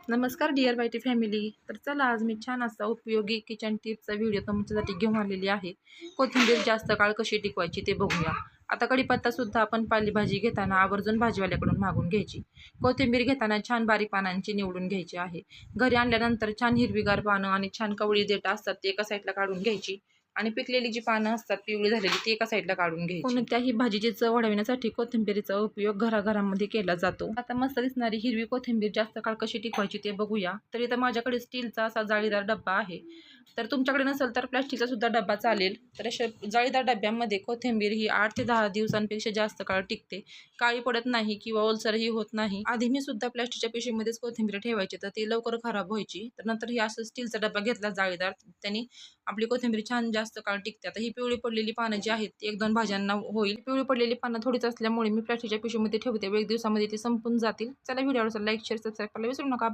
नमस्कार dear बायटी family. तर चला आज मी छान असा उपयोगी किचन टिप्सचा व्हिडिओ तुमच्यासाठी घेऊन आलेली आहे. कोथिंबीर जास्त काळ कशी टिकवायची ते बघूया. आता कढीपत्तासुद्धा आपण पालेभाजी घेताना आवर्जून भाजीवाल्याकडून मागून घ्यायची. कोथिंबीर घेताना छान बारीक पानांची निवडून घ्यायची आहे. घरी आणल्यानंतर छान हिरवीगार पानं आणि छान कवळी देठ असतात ते एका साईडला काढून घ्यायची आणि पिकलेली जी पानं असतात पिवळी झालेली ती एका साईडला काढून घ्यायची. कोणत्याही भाजीची चव वाढविण्यासाठी कोथिंबीरीचा उपयोग घराघरामध्ये केला जातो. आता मस्त दिसणारी हिरवी कोथिंबीर जास्त काळ कशी टिकवायची ते बघूया. तर इथं माझ्याकडे स्टीलचा असा जाळीदार डब्बा आहे. तर तुमच्याकडे नसेल तर प्लास्टिकचा सुद्धा डब्बा चालेल. तर अशा जाळीदार डब्यामध्ये कोथिंबीर ही 8 ते 10 दिवसांपेक्षा जास्त काळ टिकते, काळी पडत नाही किंवा ओलसरही होत नाही. आधी मी सुद्धा प्लास्टिकच्या पिशवीमध्येच कोथिंबीर ठेवायची तर ती लवकर खराब व्हायची. तर नंतर ही असं स्टीलचा डब्बा घेतला जाळीदार, त्यांनी आपली कोथिंबीर छान जास्त काळ टिकते. आता ही पिवळी पडलेली पानं जी आहेत ती 1-2 भाज्यांना होईल. पिवळी पडलेली पानं थोडीच असल्यामुळे मी प्लास्टिकच्या पिशवीमध्ये ठेवते. 1 दिवसामध्ये ती संपून जातील. चला व्हिडिओ आवडला लाईक, शेअर, सबस्क्राईब करायला विसरू नका.